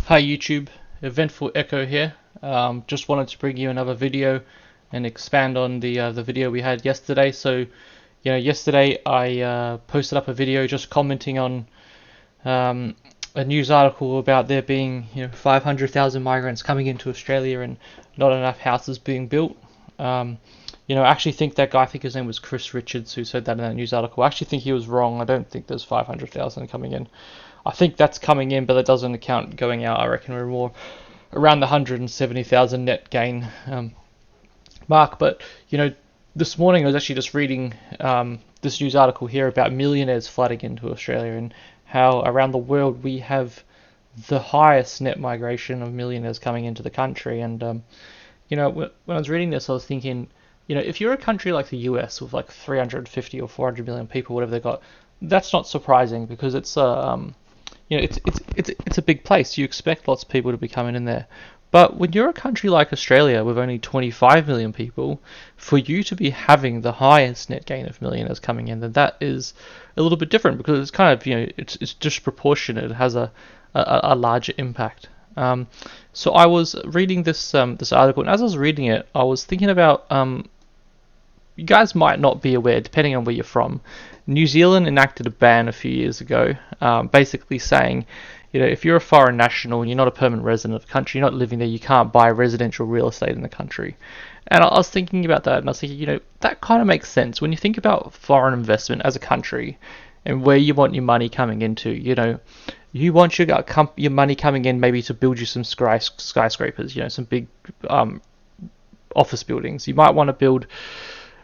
Hi YouTube, Eventful Echo here. Just wanted to bring you another video and expand on the video we had yesterday. So, yesterday I posted up a video just commenting on a news article about there being 500,000 migrants coming into Australia and not enough houses being built. I actually think that guy, I think his name was Chris Richards, who said that in that news article. I actually think he was wrong. I don't think there's 500,000 coming in. I think that's coming in, but that doesn't account going out. I reckon we're more around the 170,000 net gain mark. But this morning I was actually just reading this news article here about millionaires flooding into Australia and how around the world we have the highest net migration of millionaires coming into the country. And when I was reading this, I was thinking, if you're a country like the US with like 350 or 400 million people, whatever they got, that's not surprising because it's it's a big place. You expect lots of people to be coming in there. But when you're a country like Australia with only 25 million people, for you to be having the highest net gain of millionaires coming in, then that is a little bit different because it's kind of it's disproportionate. It has a larger impact. So I was reading this article, and as I was reading it, I was thinking about you guys might not be aware, depending on where you're from. New Zealand enacted a ban a few years ago, basically saying, if you're a foreign national and you're not a permanent resident of the country, you're not living there, you can't buy residential real estate in the country. And I was thinking about that, and I was thinking, that kind of makes sense when you think about foreign investment as a country and where you want your money coming into. You want your money coming in maybe to build you some skyscrapers, some big office buildings. You might want to build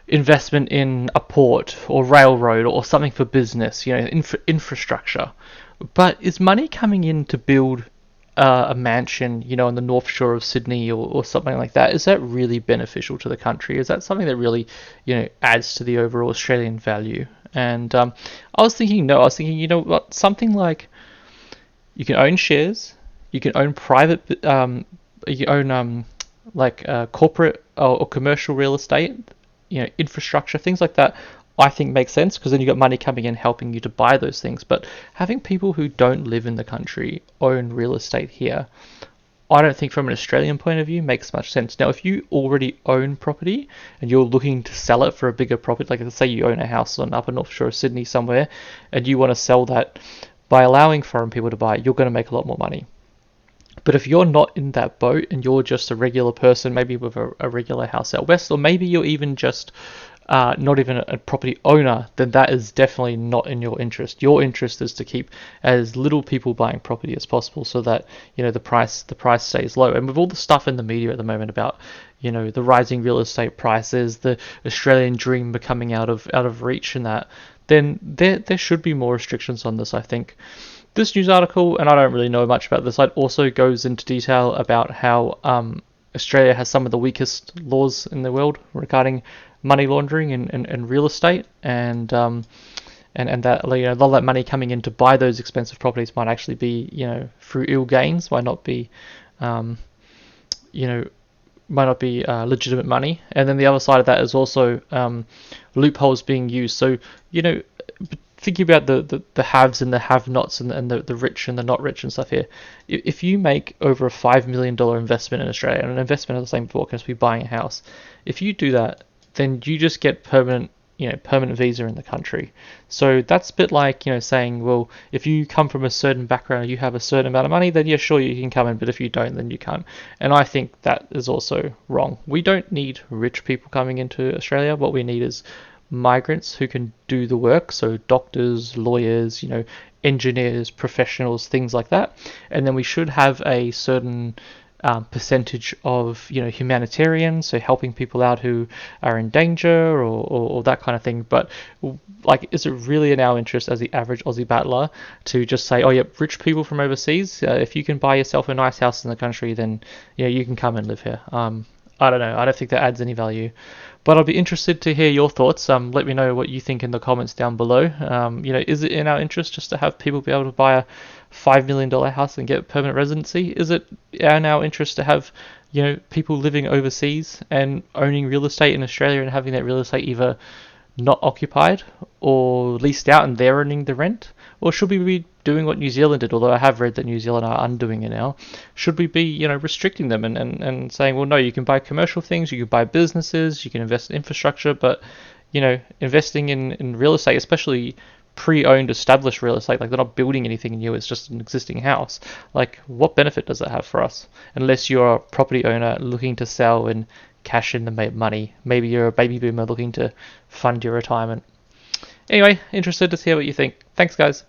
investment in a port or railroad or something for business, infrastructure. But is money coming in to build a mansion, on the North Shore of Sydney or something like that? Is that really beneficial to the country? Is that something that really, adds to the overall Australian value? And I was thinking, no, what, something like you can own shares, you can own private, you own corporate or commercial real estate, infrastructure, things like that. I think makes sense because then you got money coming in helping you to buy those things. But having people who don't live in the country own real estate here, I don't think from an Australian point of view makes much sense. Now, if you already own property and you're looking to sell it for a bigger profit, like let's say you own a house on Upper North Shore of Sydney somewhere and you want to sell that, by allowing foreign people to buy it, you're going to make a lot more money. But if you're not in that boat and you're just a regular person, maybe with a regular house out west, or maybe you're even just not even a property owner, then that is definitely not in your interest. Your interest is to keep as little people buying property as possible, so that the price stays low. And with all the stuff in the media at the moment about the rising real estate prices, the Australian dream becoming out of reach, and that, then there should be more restrictions on this, I think. This news article, and I don't really know much about this, it also goes into detail about how Australia has some of the weakest laws in the world regarding money laundering and real estate, and that a lot of that money coming in to buy those expensive properties might actually be through ill gains, might not be legitimate money. And then the other side of that is also loopholes being used. So thinking about the haves and the have-nots and the rich and the not rich and stuff here. If you make over a $5 million investment in Australia, and an investment, as I was saying before, can be buying a house, if you do that, then you just get permanent visa in the country. So that's a bit like, saying, well, if you come from a certain background, you have a certain amount of money, then yeah, sure, you can come in, but if you don't, then you can't. And I think that is also wrong. We don't need rich people coming into Australia. What we need is migrants who can do the work, so doctors, lawyers, engineers, professionals, things like that. And then we should have a certain percentage of humanitarians, so helping people out who are in danger or that kind of thing. But is it really in our interest as the average Aussie battler to just say, oh yeah, rich people from overseas, if you can buy yourself a nice house in the country, then you can come and live here? I don't know. I don't think that adds any value. But I'll be interested to hear your thoughts. Let me know what you think in the comments down below. Is it in our interest just to have people be able to buy a $5 million house and get permanent residency? Is it in our interest to have people living overseas and owning real estate in Australia and having that real estate either not occupied or leased out and they're earning the rent? Or should we be doing what New Zealand did, although I have read that New Zealand are undoing it now? Should we be, restricting them and saying, well, no, you can buy commercial things, you can buy businesses, you can invest in infrastructure, but, investing in real estate, especially pre-owned established real estate, like they're not building anything new, it's just an existing house. Like, what benefit does that have for us? Unless you're a property owner looking to sell and cash in the money. Maybe you're a baby boomer looking to fund your retirement. Anyway, interested to hear what you think. Thanks, guys.